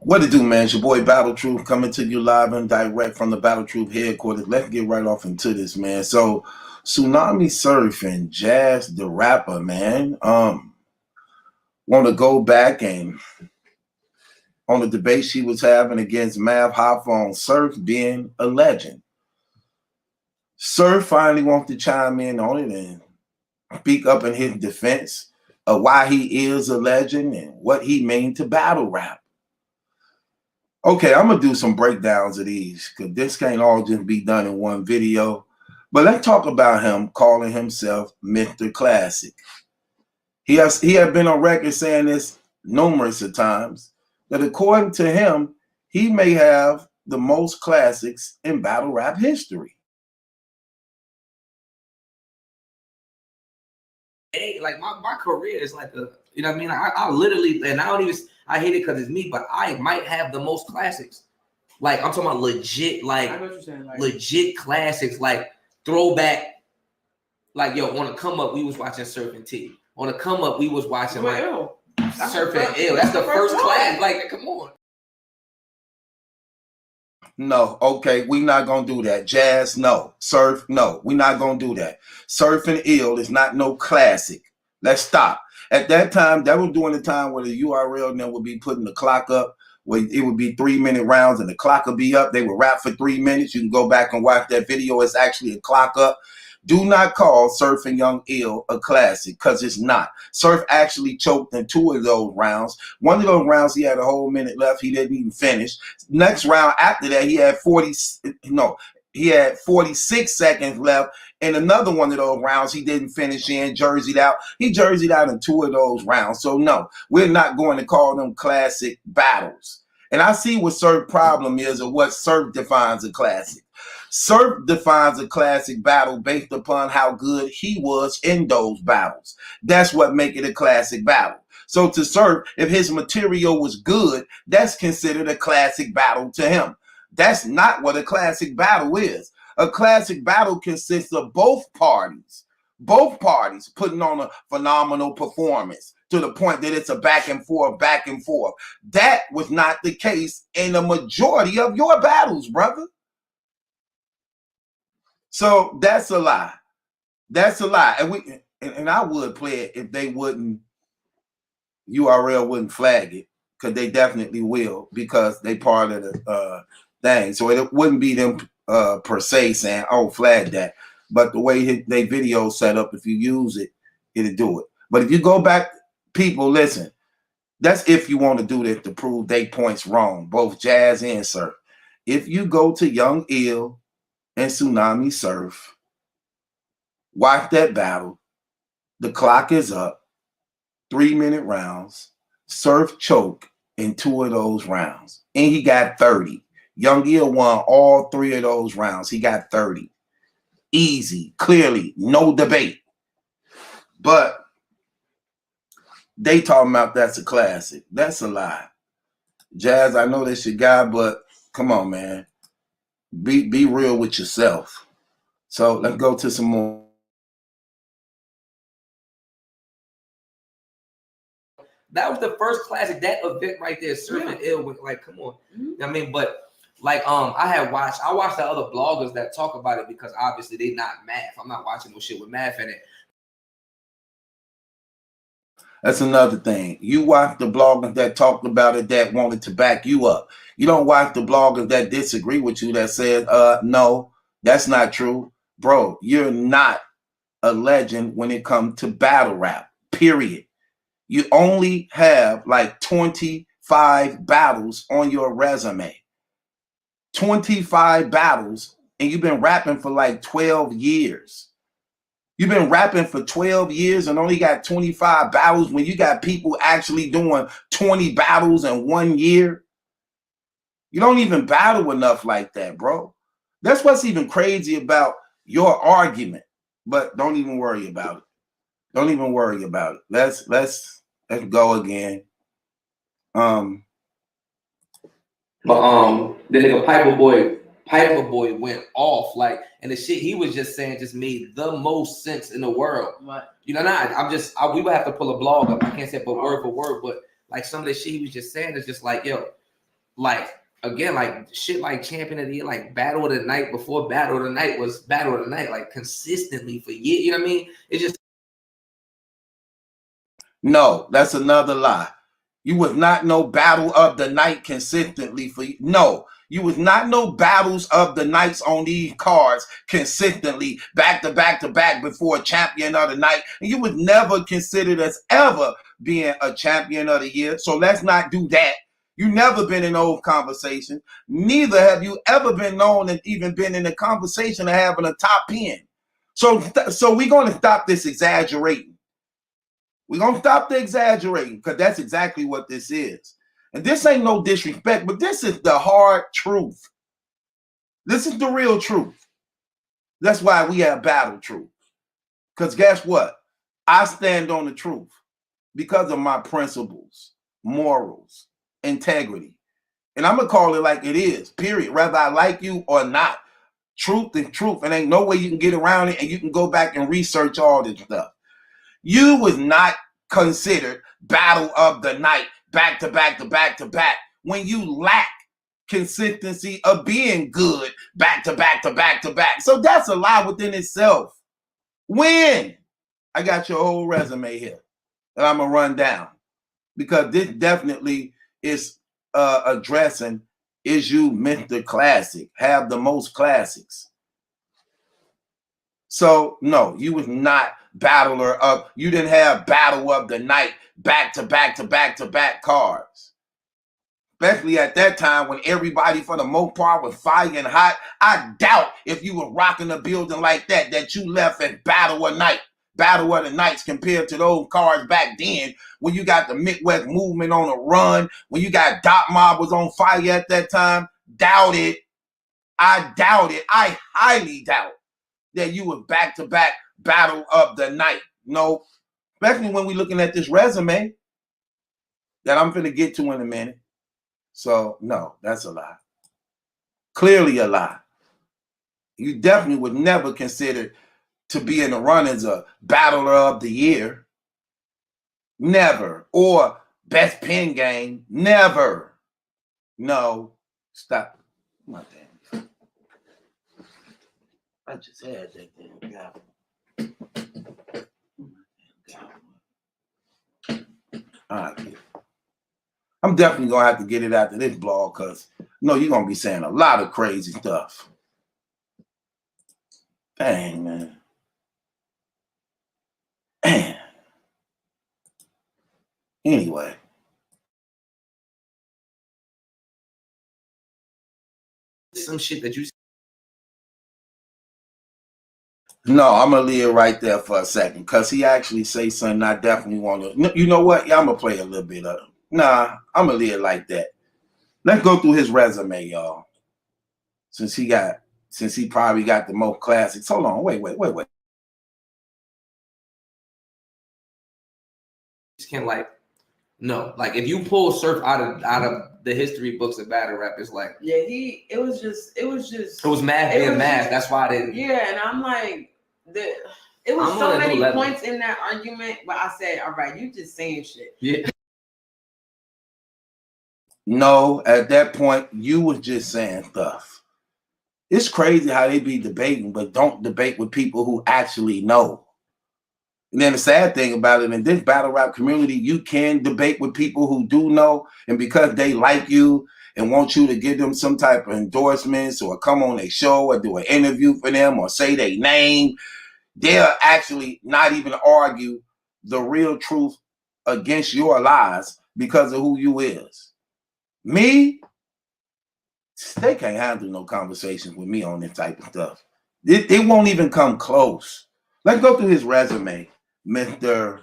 What it do, man? It's your boy Battle Truth coming to you live and direct from the Battle Truth headquarters. Let's get right off into this, man. So, Tsunami Surfing, Jazz the rapper, man. Want to go back and on the debate she was having against Mav Hoffa on Surf being a legend. Surf finally wants to chime in on it and speak up in his defense of why he is a legend and what he means to battle rap. Okay, I'm going to do some breakdowns of these because this can't all just be done in one video. But let's talk about him calling himself Mr. Classic. He had been on record saying this numerous of times, that according to him, he may have the most classics in battle rap history. Hey, like my career is like a, you know what I mean? I literally, and I don't even, I hate it because it's me, but I might have the most classics. Like I'm talking about legit, like, I know what you're saying, like legit classics, like throwback. Like, yo, on the come up, we was watching Surfing T. On the come up, we was watching like Surfing Ill. That's the first class. Like, come on. No, okay, we're not gonna do that. Jazz, no. Surf, no. We're not gonna do that. Surfing Ill is not no classic. Let's stop. At that time, that was during the time where the URL then would be putting the clock up, where it would be 3-minute rounds and the clock would be up. They would rap for 3 minutes. You can go back and watch that video. It's actually a clock up. Do not call Surfing Young Ill a classic because it's not. Surf actually choked in 2 of those rounds. One of those rounds, he had a whole minute left. He didn't even finish. Next round after that, he had 46 seconds left. And another one of those rounds, he didn't finish in, jerseyed out. He jerseyed out in 2 of those rounds. So no, we're not going to call them classic battles. And I see what Surf's problem is or what Surf defines a classic. Surf defines a classic battle based upon how good he was in those battles. That's what makes it a classic battle. So to Surf, if his material was good, that's considered a classic battle to him. That's not what a classic battle is. A classic battle consists of both parties putting on a phenomenal performance to the point that it's a back and forth. That was not the case in the majority of your battles, brother. So that's a lie. That's a lie. And I would play it if they wouldn't, URL wouldn't flag it, because they definitely will, because they part of the thing. So it wouldn't be them per se saying, oh, flag that. But the way they video set up, if you use it, it'll do it. But if you go back, people, listen, that's if you want to do this to prove they points wrong, both Jazz and Surf. If you go to Young Ill and Tsunami Surf, watch that battle. The clock is up. 3-minute rounds. Surf choke in 2 of those rounds. And he got 30. Young Ill won all 3 of those rounds. He got 30. Easy, clearly, no debate. But they talking about that's a classic. That's a lie. Jazz, I know that's your guy, but come on, man. Be real with yourself. So let's go to some more. That was the first classic. That event right there, Surfing Ill, with like, come on. I mean, but like, I watched the other bloggers that talk about it because obviously they not math. I'm not watching no shit with math in it. That's another thing. You watch the bloggers that talked about it that wanted to back you up. You don't watch the bloggers that disagree with you that said, no, that's not true. Bro, you're not a legend when it comes to battle rap, period. You only have like 25 battles on your resume. 25 battles, and you've been rapping for like 12 years. You've been rapping for 12 years and only got 25 battles when you got people actually doing 20 battles in 1 year. You don't even battle enough like that, bro. That's what's even crazy about your argument. But don't even worry about it. Don't even worry about it. Let's go again. The nigga Piper Boy went off, like, and the shit he was just saying just made the most sense in the world. What? You know, we would have to pull a blog up. I can't say it, but word for word, but like some of the shit he was just saying is just like, yo, like again, like shit like champion of the year, like battle of the night before battle of the night was battle of the night, like consistently for years. You know what I mean? It just no, that's another lie. You was not no battle of the night consistently for you. No, you was not no battles of the nights on these cards consistently back to back to back before champion of the night. And you was never considered as ever being a champion of the year. So let's not do that. You never been in those conversations. Neither have you ever been known and even been in a conversation of having a top 10. So we're going to stop this exaggerating. We're going to stop the exaggerating because that's exactly what this is. And this ain't no disrespect, but this is the hard truth. This is the real truth. That's why we have battle truth. Because guess what? I stand on the truth because of my principles, morals, integrity. And I'm going to call it like it is, period. Whether I like you or not. Truth is truth. And ain't no way you can get around it, and you can go back and research all this stuff. You was not considered battle of the night back to back to back to back when you lack consistency of being good back to back to back to back. So that's a lie within itself. When I got your whole resume here that I'm gonna run down because this definitely is addressing is you Mr. Classic, have the most classics. So no, you was not battler of, you didn't have battle of the night back to back to back to back cards. Especially at that time when everybody for the most part was fighting hot. I doubt if you were rocking a building like that you left at battle of night. Battle of the nights compared to those cards back then when you got the Midwest movement on a run, when you got Dot Mob was on fire at that time. Doubt it. I doubt it. I highly doubt that you were back-to-back battle of the night. No, especially when we're looking at this resume that I'm going to get to in a minute. So, no, that's a lie. Clearly a lie. You definitely would never consider to be in the run as a battler of the year. Never. Or best pen game. Never. No. Stop. My damn. I just had that damn guy. All right. I'm definitely going to have to get it after this blog because no, you're going to be saying a lot of crazy stuff. Dang, man. Man. Anyway. some shit that you. No, I'm going to leave it right there for a second because he actually say something I definitely want to. You know what? Yeah, I'm going to play a little bit of it. Nah, I'm going to leave it like that. Let's go through his resume, y'all. Since he probably got the most classics. Hold on. Wait. Can like no, like if you pull Surf out of the history books of battle rap, it's like it was math being math. That's why I didn't. Yeah, and I'm like it was so many points in that argument, but I said, all right, you just saying shit. Yeah. No, at that point, you was just saying stuff. It's crazy how they be debating, but don't debate with people who actually know. And then the sad thing about it, in this battle rap community, you can debate with people who do know, and because they like you and want you to give them some type of endorsements or come on their show or do an interview for them or say their name, they'll actually not even argue the real truth against your lies because of who you is. Me, they can't handle no conversations with me on this type of stuff. It won't even come close. Let's go through his resume, Mr.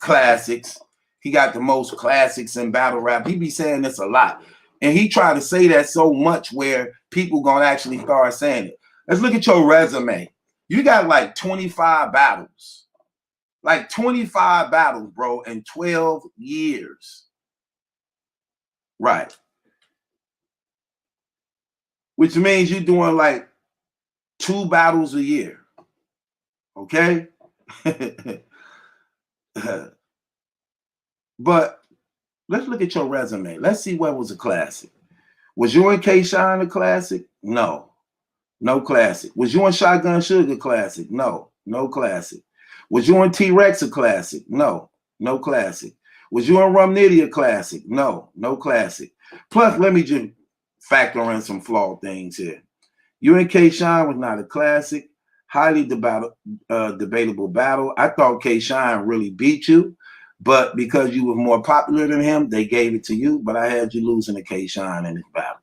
Classics. He got the most classics in battle rap. He be saying this a lot. And he tried to say that so much where people gonna actually start saying it. Let's look at your resume. You got like 25 battles. Like 25 battles, bro, in 12 years. Right. Which means you're doing like 2 battles a year. Okay? But Let's look at your resume. Let's see what was a classic. Was you and K-Shine a classic? No. No classic. Was you and Shotgun Sugar classic? No. No classic. Was you and T-Rex a classic? No. No classic. Was you and Rum Nitty a classic? No. No classic. Plus, let me just factor in some flawed things here. You and K-Shine was not a classic. Highly debatable battle. I thought K-Shine really beat you, but because you were more popular than him, they gave it to you, but I had you losing to K-Shine in this battle.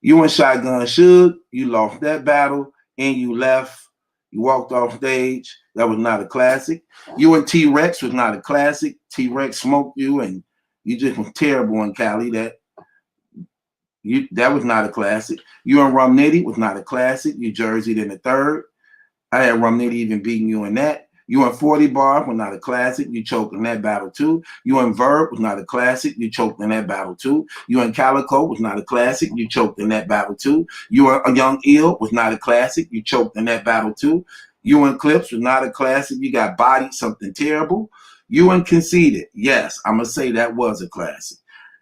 You and Shotgun Suge, you lost that battle, and you left. You walked off stage. That was not a classic. You and T-Rex was not a classic. T-Rex smoked you, and you just was terrible in Cali. That was not a classic. You and Rum Nitty was not a classic. You jerseyed in the third. I had Rum Nitty even beating you in that. You and 40 Bar was not a classic. You choked in that battle too. You and Verb was not a classic. You choked in that battle too. You and Calico was not a classic. You choked in that battle too. You and Young Ill was not a classic. You choked in that battle too. You and Clips was not a classic. You got bodied something terrible. You and Conceited, yes, I'm going to say that was a classic.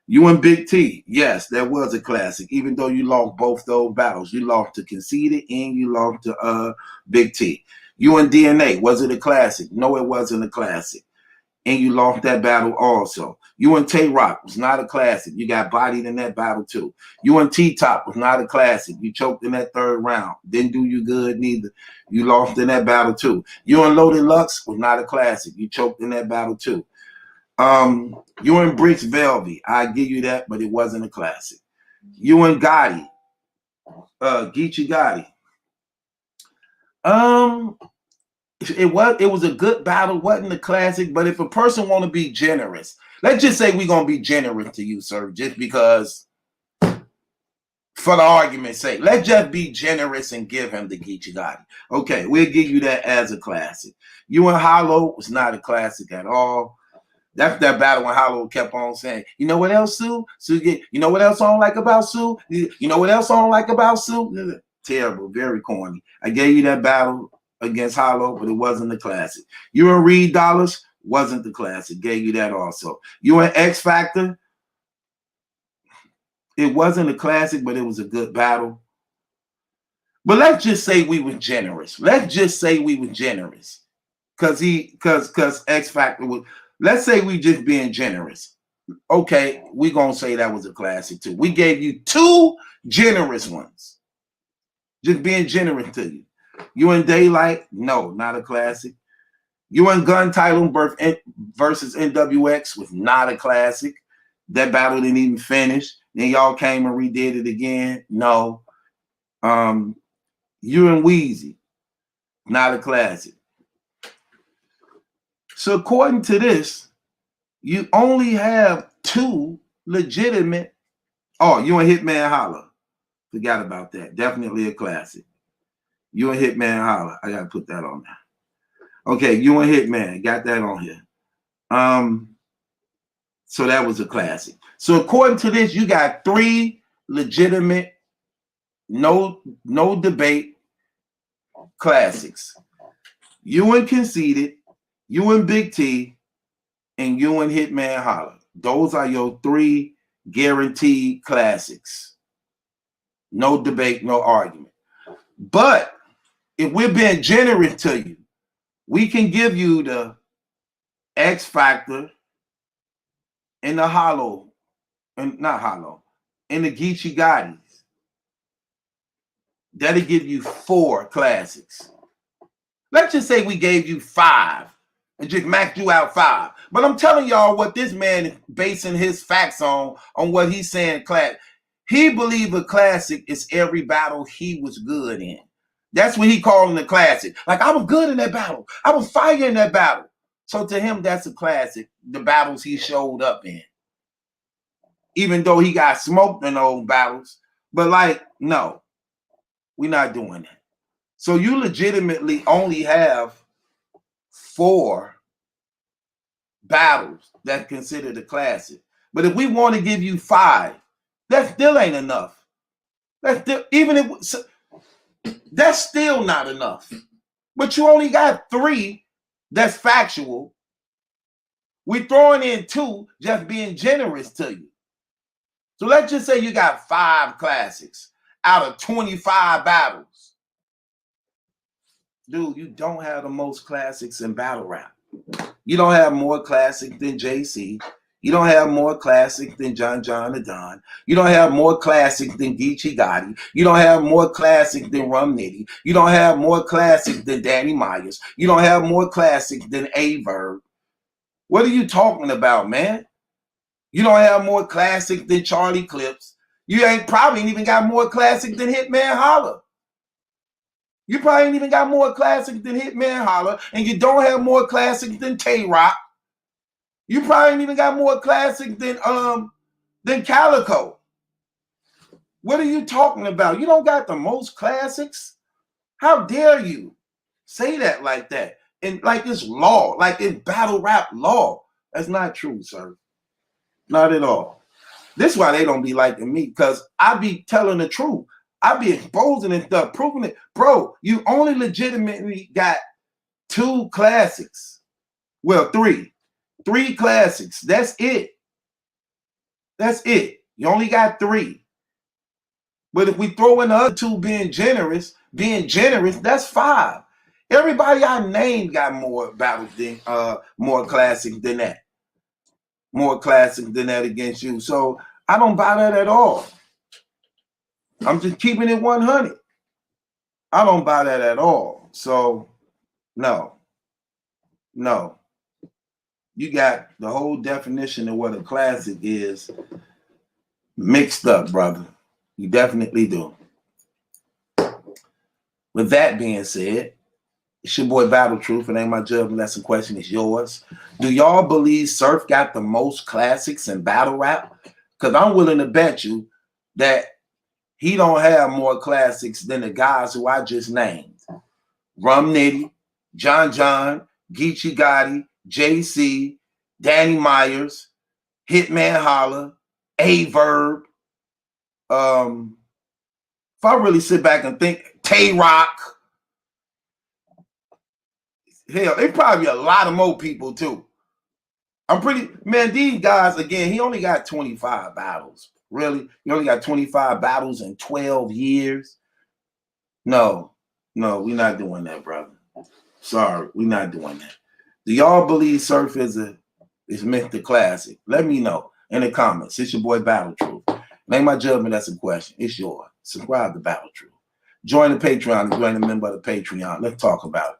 You and Big T, yes, that was a classic. Even though you lost both those battles. You lost to Conceited and you lost to Big T. You and DNA, was it a classic? No, it wasn't a classic. And you lost that battle also. You and Tay-Rock was not a classic. You got bodied in that battle too. You and T-Top was not a classic. You choked in that third round. Didn't do you good neither. You lost in that battle too. You and Loaded Lux was not a classic. You choked in that battle too. You and Bricks Velvy, I give you that, but it wasn't a classic. You and Gotti, Geechee Gotti. It was a good battle, wasn't a classic, but if a person want to be generous, let's just say we're going to be generous to you, sir, just because, for the argument's sake, let's just be generous and give him the Geechee Gotti. Okay, we'll give you that as a classic. You and Hollow was not a classic at all. That's that battle when Hollow kept on saying, you know what else, Sue? You know what else I don't like about Sue? You know what else I don't like about Sue? Terrible, very corny. I gave you that battle against Hollow, but it wasn't the classic. You and Reed Dollars wasn't the classic. Gave you that also. You and X Factor, it wasn't a classic, but it was a good battle. But let's just say we were generous. Let's just say we were generous. Because X Factor was, let's say we just being generous. Okay, we're going to say that was a classic too. We gave you two generous ones. Just being generous to you. You and Daylight, no, not a classic. You and Gun Title versus NWX was not a classic. That battle didn't even finish. Then y'all came and redid it again. No. You and Wheezy, not a classic. So according to this, you only have two legitimate. Oh, you and Hitman Holla. Forgot about that. Definitely a classic. You and Hitman Holla. I got to put that on there. Okay, you and Hitman. Got that on here. So that was a classic. So according to this, you got three legitimate, no debate classics. You and Conceited, you and Big T, and you and Hitman Holla. Those are your three guaranteed classics. No debate, no argument. But if we're being generous to you, we can give you the X Factor and the Hollow, and not Hollow, and the Geechee Gottis. That'll give you 4 classics. Let's just say we gave you 5 and just maxed you out 5. But I'm telling y'all what this man is basing his facts on what he's saying classic. He believed a classic is every battle he was good in. That's what he calling a classic. Like, I was good in that battle. I was fire in that battle. So to him, that's a classic, the battles he showed up in. Even though he got smoked in those battles. But like, no, we're not doing that. So you legitimately only have 4 battles that's considered a classic. But if we want to give you 5, that still ain't enough. That's still not enough. But you only got 3 that's factual. We throwing in 2, just being generous to you. So let's just say you got 5 classics out of 25 battles. Dude, you don't have the most classics in battle rap. You don't have more classics than JC. You don't have more classics than John the Don. You don't have more classics than Geechee Gotti. You don't have more classics than Rum Nitty. You don't have more classics than Danny Myers. You don't have more classics than Averb. What are you talking about, man? You don't have more classics than Charlie Clips. You probably ain't even got more classics than Hitman Holla. You probably ain't even got more classics than Hitman Holla, and you don't have more classics than Tay-Rock. You probably ain't even got more classics than Calico. What are you talking about? You don't got the most classics? How dare you say that like that? And like it's law, like it's battle rap law. That's not true, sir. Not at all. This is why they don't be liking me, because I be telling the truth. I be exposing and stuff, proving it. Bro, you only legitimately got 2 classics. Well, 3. 3 classics. That's it. That's it. You only got 3. But if we throw in the other 2 being generous, that's 5. Everybody I named got more battles than more classics than that. More classics than that against you. So I don't buy that at all. I'm just keeping it 100. I don't buy that at all. So no. You got the whole definition of what a classic is mixed up, brother. You definitely do. With that being said, it's your boy Battle Truth. It ain't my judgment lesson question. It's yours. Do y'all believe Surf got the most classics in battle rap? Because I'm willing to bet you that he don't have more classics than the guys who I just named. Rum Nitty, John, Geechee Gotti, JC, Danny Myers, Hitman Holla, Averb. If I really sit back and think, Tay-Rock. Hell, there's probably a lot of more people too. Man, these guys, again, he only got 25 battles. Really? You only got 25 battles in 12 years? No, we're not doing that, brother. Sorry, we're not doing that. Do y'all believe Surf is Mr. Classic? Let me know in the comments. It's your boy Battle Truth. Make my judgment, that's a question. It's yours. Subscribe to Battle Truth. Join the Patreon and join a member of the Patreon. Let's talk about it.